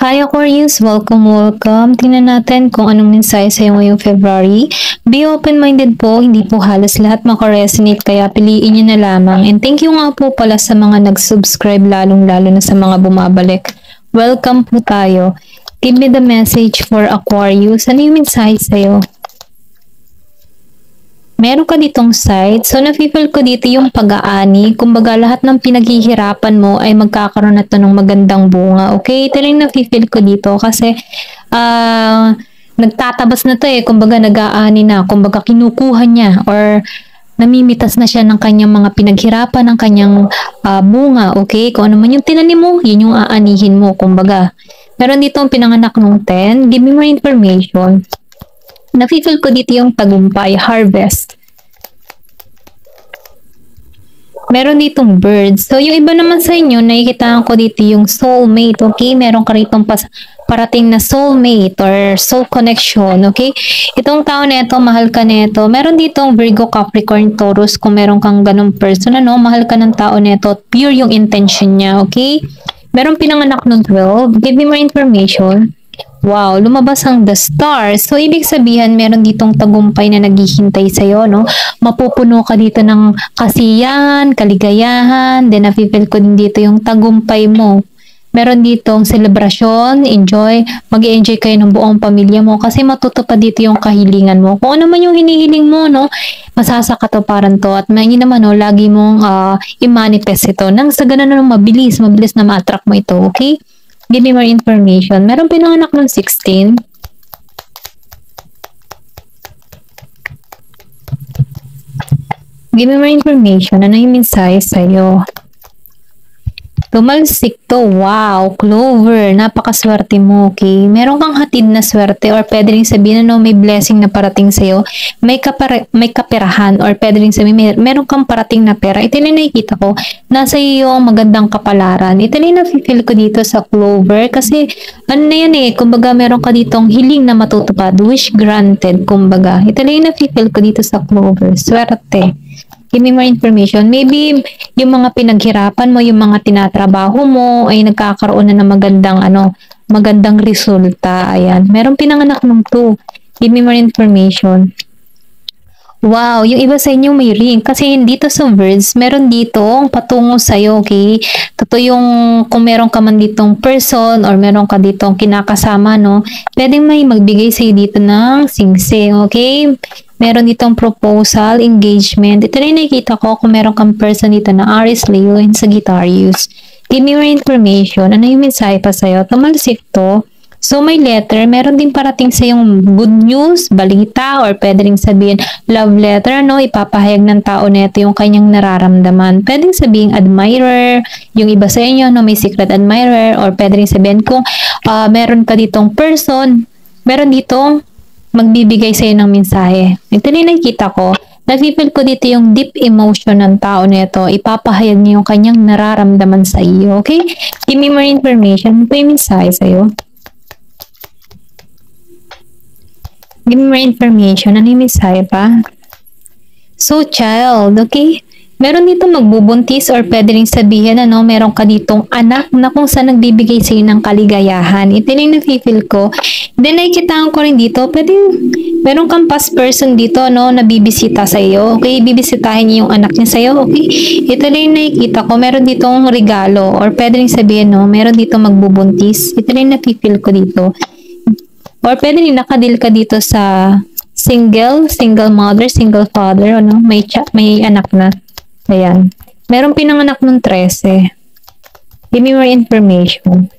Hi Aquarius! Welcome! Tingnan natin kung anong mensahe sa'yo ngayong February. Be open-minded po, hindi po halos lahat makaresonate kaya piliin nyo na lamang. And thank you nga po pala sa mga nag-subscribe lalong-lalo na sa mga bumabalik. Welcome po tayo. Give me the message for Aquarius. Ano yung mensahe sa'yo? Meron ka ditong side. So, nafe-feel ko dito yung pag-aani. Kumbaga, lahat ng pinaghihirapan mo ay magkakaroon na to ng magandang bunga. Okay? Ito lang nafe-feel ko dito kasi nagtatabas na to eh. Kumbaga, nag-aani na. Kumbaga, kinukuha niya or namimitas na siya ng kanyang mga pinaghirapan, ng kanyang bunga. Okay? Kung ano man yung tinanim mo, yun yung aanihin mo. Kumbaga, meron dito ang pinanganak ng 10. Give me more information. Nafe-feel ko dito yung tagumpay, harvest. Meron ditong birds. So, yung iba naman sa inyo, nakikita ko dito yung soulmate, okay? Meron ka ritong parating na soulmate or soul connection, okay? Itong tao neto, mahal ka neto. Meron ditong Virgo, Capricorn, Taurus. Kung meron kang ganong person, ano, mahal ka ng tao neto. Pure yung intention niya, okay? Meron pinanganak ng 12. Give me more information. Wow, lumabas ang the stars. So, ibig sabihin, meron ditong tagumpay na naghihintay sa'yo, no? Mapupuno ka dito ng kasiyahan, kaligayahan, then nafe-feel ko din dito yung tagumpay mo. Meron ditong selebrasyon, enjoy, mag-enjoy kayo ng buong pamilya mo kasi matutupad dito yung kahilingan mo. Kung ano man yung hinihiling mo, no? Masasakatuparan to at may naman, no? Lagi mong i-manifest ito. Nang sa ganun na mabilis na ma-attract mo ito, okay? Give me more information. Meron pinanganak ng 16. Give me more information. Ano yung mensahe sa'yo? Tumalsik to. Wow, Clover. Napakaswerte mo, okay? Meron kang hatid na swerte or pwede rin sabihin na may blessing na parating sa'yo. May kaperahan or pwede rin sabihin meron kang parating na pera. Ito na nakikita ko. Nasa iyo ang magandang kapalaran. Ito na na-feel ko dito sa Clover kasi ano na yan eh. Kumbaga meron ka ditong hiling na matutupad. Wish granted. Kumbaga. Ito na na-feel ko dito sa Clover. Swerte. Give me more information. Maybe yung mga pinaghirapan mo, yung mga tinatrabaho mo ay nagkakaroon na ng magandang resulta. Ayan. Meron pinanganak ng 2. Give me more information. Wow, yung iba sa inyo may ring. Kasi dito sa words, meron dito patungo sa'yo, okay? Totoo yung kung meron ka man ditong person or meron ka ditong kinakasama, no? Pwedeng may magbigay sa'yo dito ng singsing, okay? Meron ditong proposal, engagement. Ito rin nakikita ko kung meron kang person dito na Aries, Leo, and Sagittarius. Give me more information. Ano yung mensahe pa sa'yo? Tumalsik to. So, may letter. Meron din parating sa yung good news, balita, or pwede rin sabihin love letter, no? Ipapahayag ng tao neto yung kanyang nararamdaman. Pwede rin sabihin admirer, yung iba sa inyo, no? May secret admirer, or pwede rin sabihin kung meron ka ditong person, meron ditong magbibigay sa'yo ng mensahe. Ito rin nakikita ko. Nafe-feel ko dito yung deep emotion ng tao neto. Ipapahayag niya yung kanyang nararamdaman sa iyo. Okay? Give me more information. Ano pa yung mensahe sa'yo? Give me more information. Ano yung mensahe pa? So, child, okay? Meron dito magbubuntis or pwede rin sabihin, ano, meron ka ditong anak na kung saan nagbibigay sa iyo ng kaligayahan. Ito yung nafe-feel ko. Then, nakikitaan ko rin dito, meron kang past person dito, no, na bibisita sa iyo. Okay? Bibisitahin niya yung anak niya sa iyo. Okay? Ito lang yung nakikita ko. Meron ditong regalo or pwede rin sabihin, no, meron dito magbubuntis. Ito lang yung nafe-feel ko dito. Or pwede rin nakadil ka dito sa single mother, single father, ano, may anak na. Ayan. Meron pinanganak ng 13. Give me more information.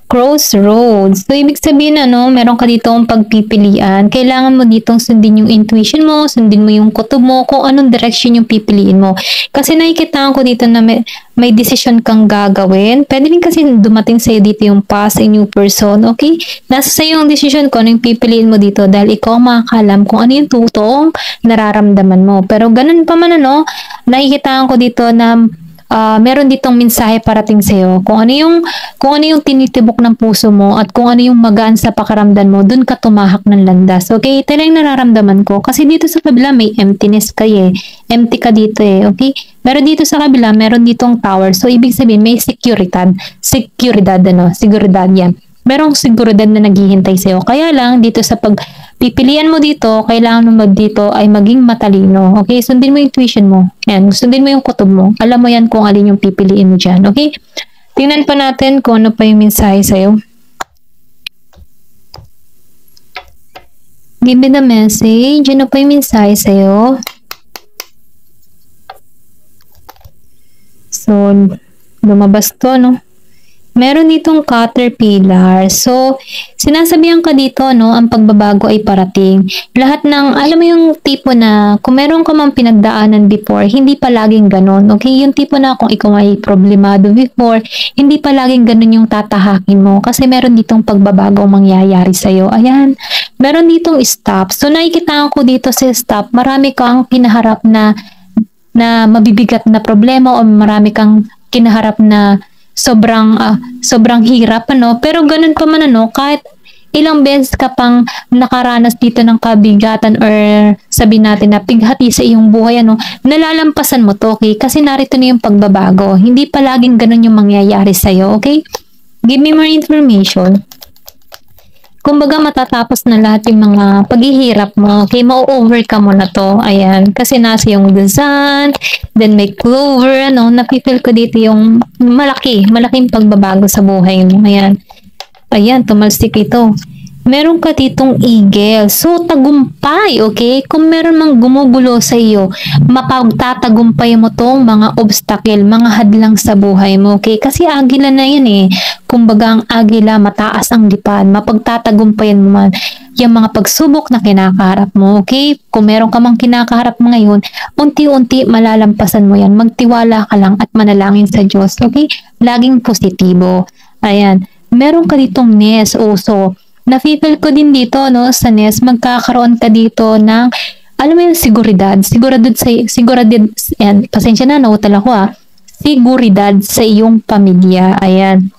Crossroads. So, ibig sabihin, ano, meron ka ditong pagpipilian. Kailangan mo ditong sundin yung intuition mo, sundin mo yung kutob mo, kung anong direction yung pipiliin mo. Kasi nakikita ko dito na may decision kang gagawin. Pwede rin kasi dumating sa'yo dito yung past, a new person, okay? Nasa sa'yo yung decision ko, ano yung pipiliin mo dito dahil ikaw makakalam kung ano yung totoong nararamdaman mo. Pero ganun pa man, ano, nakikita ko dito na meron ditong mensahe parating sa'yo. Kung ano yung tinitibok ng puso mo at kung ano yung magaan sa pakiramdam mo, dun ka tumahak ng landas. Okay? Ito lang yung nararamdaman ko. Kasi dito sa kabila may emptiness ka eh. Empty ka dito eh. Okay? Pero dito sa kabila, meron ditong tower. So, ibig sabihin, may seguridad. Seguridad yan. Merong seguridad na naghihintay sa'yo. Kaya lang, dito sa pagpipilian mo dito, kailangan mo dito ay maging matalino. Okay? Sundin mo yung tuition mo. Yan. Sundin mo yung kutob mo. Alam mo yan kung alin yung pipiliin mo dyan. Okay? Tingnan pa natin kung ano pa yung mensahe sa'yo. Give me the message. Ano pa yung mensahe sa'yo? So, lumabas to, no? Meron ditong caterpillar. So, sinasabihan ka dito, no, ang pagbabago ay parating. Lahat ng, alam mo yung tipo na, kung meron ka mang pinagdaanan before, hindi pa laging ganon. Okay? Yung tipo na kung ikaw ay problemado before, hindi pa laging ganon yung tatahakin mo. Kasi meron ditong pagbabago mangyayari sa'yo. Ayan. Meron ditong stop. So, nakikita ko dito sa stop, marami kang kinaharap na mabibigat na problema o marami kang kinaharap na sobrang hirap, ano, pero ganun pa man, ano, kahit ilang beses ka pang nakaranas dito ng kabigatan or sabi natin na pighati sa iyong buhay, ano, nalalampasan mo to, okay? Kasi narito na yung pagbabago. Hindi pa laging ganun yung mangyayari sa'yo, okay? Give me more information. Kumbaga matatapos na lahat yung mga paghihirap mo. Okay, ma-overcome mo na to. Ayan. Kasi nasa yung the sun, then may clover, ano, napipil ko dito yung malaking pagbabago sa buhay mo. Ayan. Ayan, tumalsik ito. Meron ka ditong eagle. So, tagumpay, okay? Kung meron mang gumugulo sa iyo, mapagtatagumpay mo tong mga obstacle, mga hadlang sa buhay mo, okay? Kasi agila na yan eh. Kumbaga ang agila, mataas ang lipad, mapagtatagumpayan mo man yung mga pagsubok na kinakaharap mo, okay? Kung meron ka mang kinakaharap mo ngayon, unti-unti malalampasan mo yan. Magtiwala ka lang at manalangin sa Diyos, okay? Laging positibo. Ayan. Meron ka ditong nest, so, na-feel ko din dito, no, sa nest, magkakaroon ka dito ng, alam mo yung seguridad, yan, pasensya na, nautal ako seguridad sa iyong pamilya, ayan.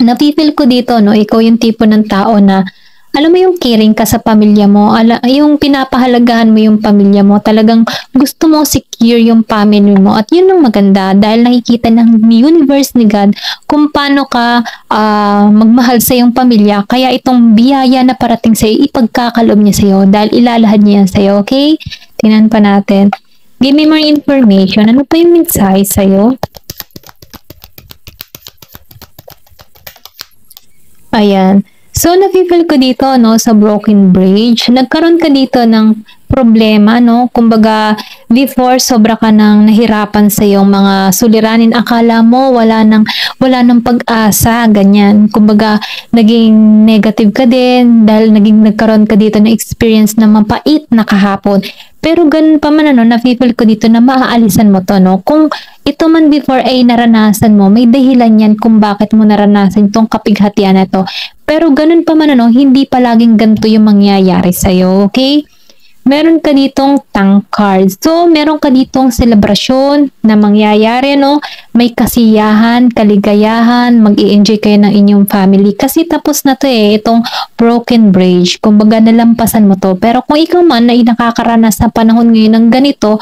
Na-feel ko dito, no, ikaw yung tipo ng tao na, alam mo yung caring ka sa pamilya mo, yung pinapahalagahan mo yung pamilya mo, talagang gusto mo secure yung family mo, at yun ang maganda dahil nakikita ng universe ni God kung paano ka magmahal sa iyong pamilya, kaya itong biyaya na parating sa iyo, ipagkakalob niya sa iyo dahil ilalahad niya sa iyo, okay? Tingnan pa natin. Give me more information. Ano pa yung mensahe sa iyo? Ayan. So, na-feel ko dito, no, sa broken bridge. Nagkaroon ka dito ng problema, no? Kumbaga, before, sobra ka nang nahirapan sa iyong mga suliranin. Akala mo, wala nang pag-asa, ganyan. Kumbaga, naging negative ka din dahil nagkaroon ka dito ng experience na mapait na kahapon. Pero ganun pa man, ano, na-feel ko dito na maaalisan mo to, no? Kung ito man before ay naranasan mo, may dahilan yan kung bakit mo naranasan itong kapighatian na to. Pero ganun pa man, ano, hindi palaging ganito yung mangyayari sa'yo, okay? Meron ka ditong tank card. So, meron ka ditong selebrasyon na mangyayari, no? May kasiyahan, kaligayahan, mag-i-enjoy kayo ng inyong family. Kasi tapos na to eh, itong broken bridge. Kumbaga, nalampasan mo to. Pero kung ikaw man na nakakaranas sa panahon ngayon ng ganito,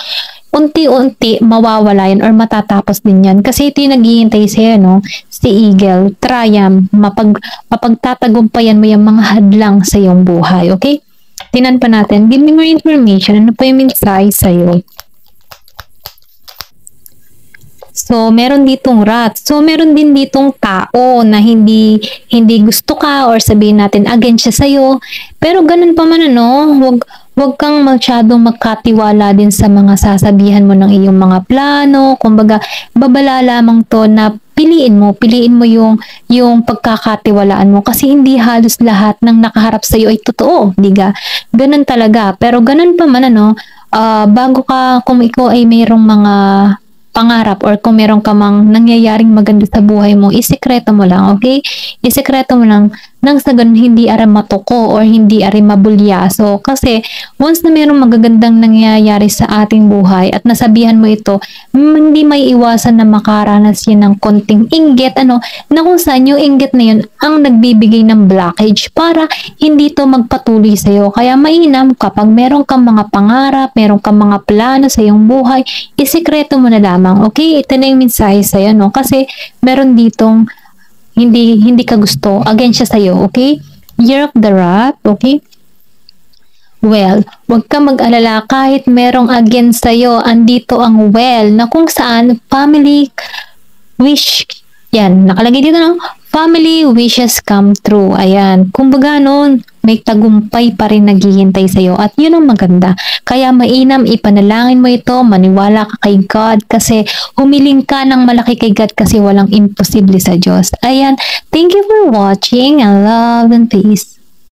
unti-unti mawawala yan or matatapos din yan. Kasi ito yung naghihintay sa'yo, no? Si Eagle, Triumph, mapagtatagumpayan mo yung mga hadlang sa iyong buhay, okay? Tinan pa natin. Give me more information. Ano pa yung mensahe sa'yo? So, meron ditong rat. So, meron din ditong tao na hindi gusto ka or sabihin natin against siya sa'yo. Pero ganun pa man, ano, wag kang masyadong magkatiwala din sa mga sasabihan mo ng iyong mga plano. Kumbaga, babala lamang to na piliin mo yung pagkakatiwalaan mo kasi hindi halos lahat ng nakaharap sa iyo ay totoo, diga? Ganun talaga. Pero ganun pa man, ano, bago ka, kung ikaw ay mayroong mga pangarap or kung meron ka mang nangyayaring maganda sa buhay mo, isekreto mo lang, okay? Isekreto mo lang nang sa ganun hindi ari matuko or hindi ari mabulyaso. Kasi once na mayroong magagandang nangyayari sa ating buhay at nasabihan mo ito, hindi may iwasan na makaranas yan ng konting inggit, na kung saan yung inggit na yun ang nagbibigay ng blockage para hindi to magpatuloy sa'yo. Kaya mainam kapag meron kang mga pangarap, meron kang mga plano sa iyong buhay, isikreto mo na lamang. Okay? Ito na yung mensahe sa'yo, no? Kasi meron ditong hindi ka gusto, again siya sa'yo, okay? Year of the Rat, okay? Well, huwag ka mag-alala kahit merong against sa'yo, andito ang well na kung saan family wish, yan, nakalagay dito no, family wishes come true. Ayan, kumbaga noon, may tagumpay pa rin naghihintay sa'yo at yun ang maganda. Kaya mainam, ipanalangin mo ito, maniwala ka kay God kasi humiling ka ng malaki kay God kasi walang imposible sa Diyos. Ayan, thank you for watching and love and peace.